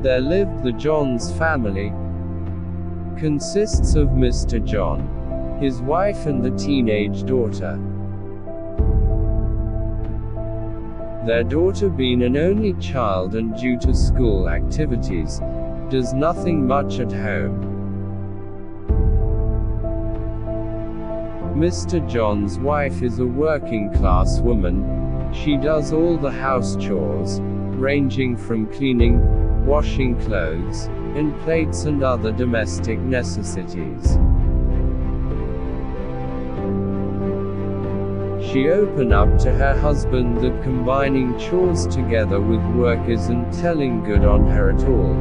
There lived the Johns family. Consists of Mr. John, his wife and the teenage daughter. Their daughter being an only child and due to school activities, does nothing much at home. Mr. John's wife is a working class woman. She does all the house chores, ranging from cleaning, washing clothes, and plates and other domestic necessities. She opened up to her husband that combining chores together with work isn't telling good on her at all.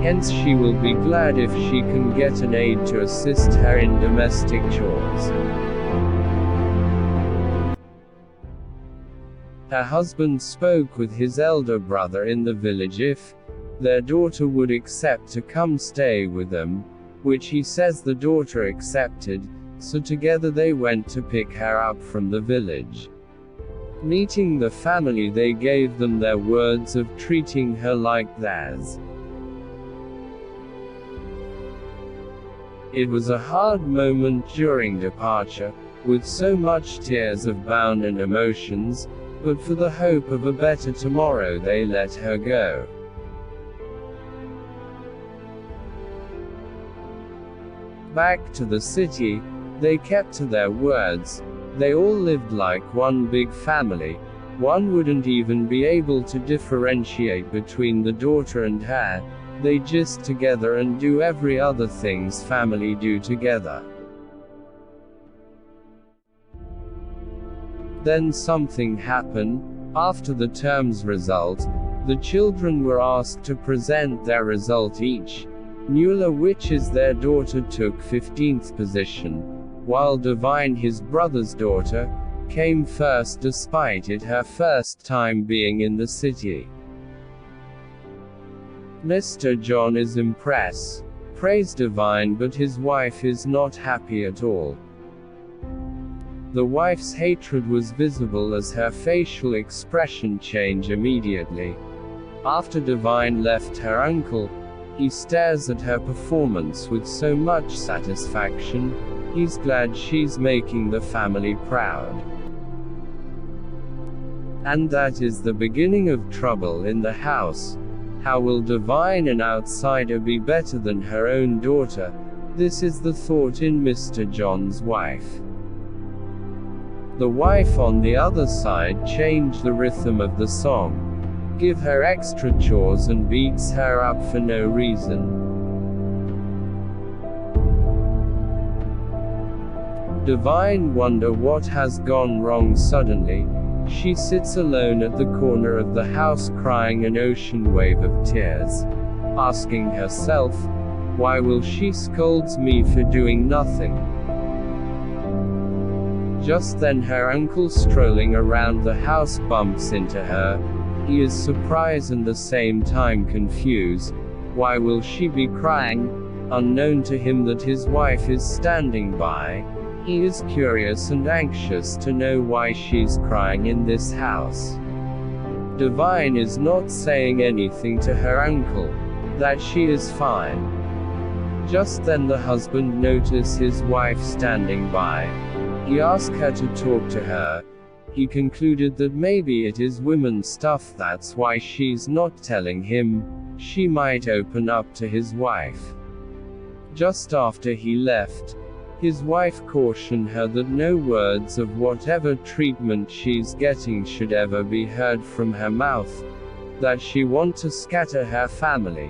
Hence she will be glad if she can get an aide to assist her in domestic chores. Her husband spoke with his elder brother in the village if their daughter would accept to come stay with them, which he says the daughter accepted, so together they went to pick her up from the village. Meeting the family, they gave them their words of treating her like theirs. It was a hard moment during departure, with so much tears of bound and emotions, but for the hope of a better tomorrow they let her go. Back to the city, they kept to their words. They all lived like one big family. One wouldn't even be able to differentiate between the daughter and her. They just together and do every other things family do together. Then something happened. After the term's result, the children were asked to present their result each. Nuala, which is their daughter, took 15th position, while Divine, his brother's daughter, came first despite it her first time being in the city. Mr. John is impressed, praised Divine, but his wife is not happy at all. The wife's hatred was visible as her facial expression changed immediately. After Divine left her uncle, he stares at her performance with so much satisfaction. He's glad she's making the family proud. And that is the beginning of trouble in the house. How will Divine, an outsider, be better than her own daughter? This is the thought in Mr. John's wife. The wife on the other side changed the rhythm of the song. Give her extra chores and beats her up for no reason. Divine wonder what has gone wrong suddenly. She sits alone at the corner of the house crying an ocean wave of tears, asking herself, why will she scolds me for doing nothing? Just then her uncle strolling around the house bumps into her. He is surprised and the same time confused. Why will she be crying? Unknown to him that his wife is standing by. He is curious and anxious to know why she's crying in this house. Divine is not saying anything to her uncle, that she is fine. Just then the husband noticed his wife standing by. He asked her to talk to her. He concluded that maybe it is women's stuff, that's why she's not telling him. She might open up to his wife. Just after he left, his wife cautioned her that no words of whatever treatment she's getting should ever be heard from her mouth, that she wants to scatter her family.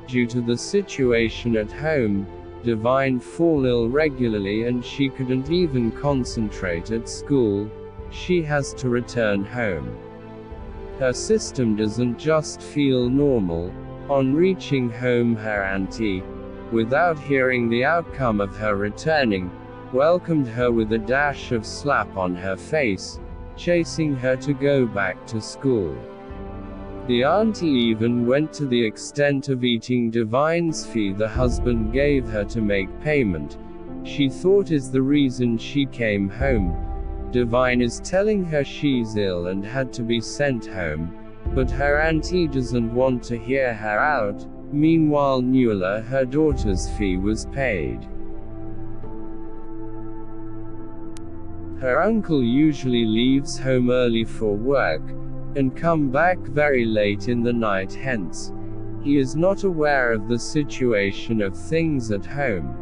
Due to the situation at home, Divine fall ill regularly and she couldn't even concentrate at school. She has to return home. Her system doesn't just feel normal. On reaching home, her auntie, without hearing the outcome of her returning, welcomed her with a dash of slap on her face, chasing her to go back to school. The auntie even went to the extent of eating Divine's fee the husband gave her to make payment. She thought is the reason she came home. Divine is telling her she's ill and had to be sent home. but her auntie doesn't want to hear her out. Meanwhile, Nuala, her daughter's fee was paid. Her uncle usually leaves home early for work, and come back very late in the night, hence, he is not aware of the situation of things at home.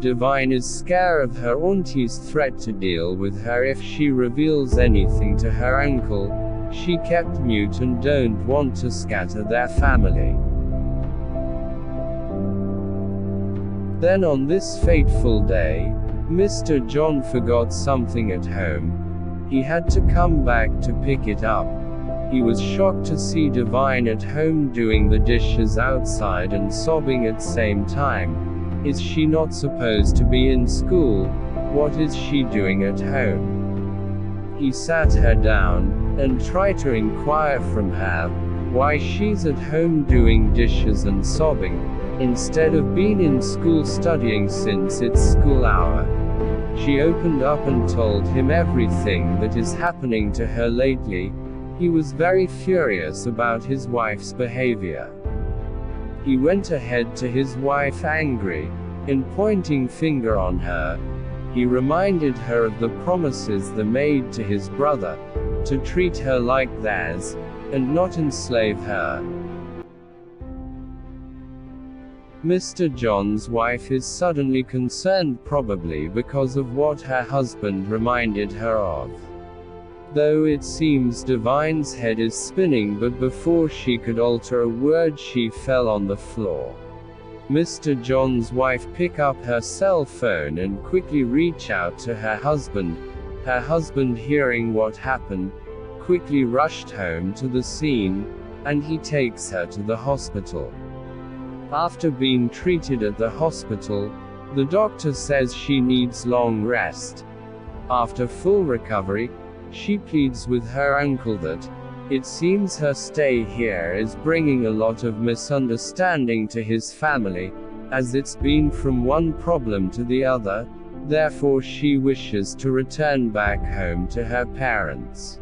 Divine is scared of her auntie's threat to deal with her if she reveals anything to her uncle. She kept mute and don't want to scatter their family. Then on this fateful day, Mr. John forgot something at home. He had to come back to pick it up. He was shocked to see Divine at home doing the dishes outside and sobbing at same time. Is she not supposed to be in school? What is she doing at home? He sat her down, and tried to inquire from her, why she's at home doing dishes and sobbing, instead of being in school studying since it's school hour. She opened up and told him everything that is happening to her lately. He was very furious about his wife's behavior. He went ahead to his wife angry, and pointing finger on her, he reminded her of the promises they made to his brother, to treat her like theirs, and not enslave her. Mr. John's wife is suddenly concerned, probably because of what her husband reminded her of. Though it seems Divine's head is spinning, but before she could alter a word she fell on the floor. Mr. John's wife picked up her cell phone and quickly reached out to her husband. Her husband, hearing what happened, quickly rushed home to the scene, and he takes her to the hospital. After being treated at the hospital, the doctor says she needs long rest. After full recovery, she pleads with her uncle that, it seems her stay here is bringing a lot of misunderstanding to his family, as it's been from one problem to the other, therefore she wishes to return back home to her parents.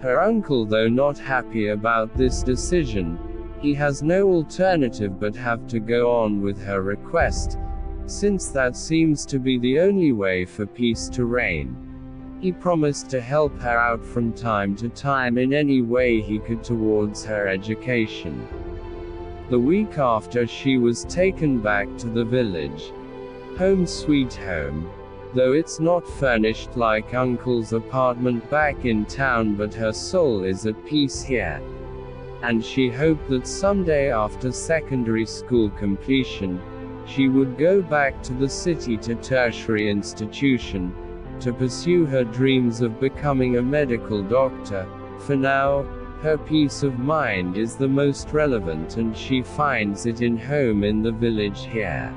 Her uncle, though not happy about this decision, he has no alternative but have to go on with her request, since that seems to be the only way for peace to reign. He promised to help her out from time to time in any way he could towards her education. The week after, she was taken back to the village. Home sweet home. Though it's not furnished like Uncle's apartment back in town, but her soul is at peace here. And she hoped that someday after secondary school completion, she would go back to the city to tertiary institution, to pursue her dreams of becoming a medical doctor. For now, her peace of mind is the most relevant, and she finds it in home in the village here.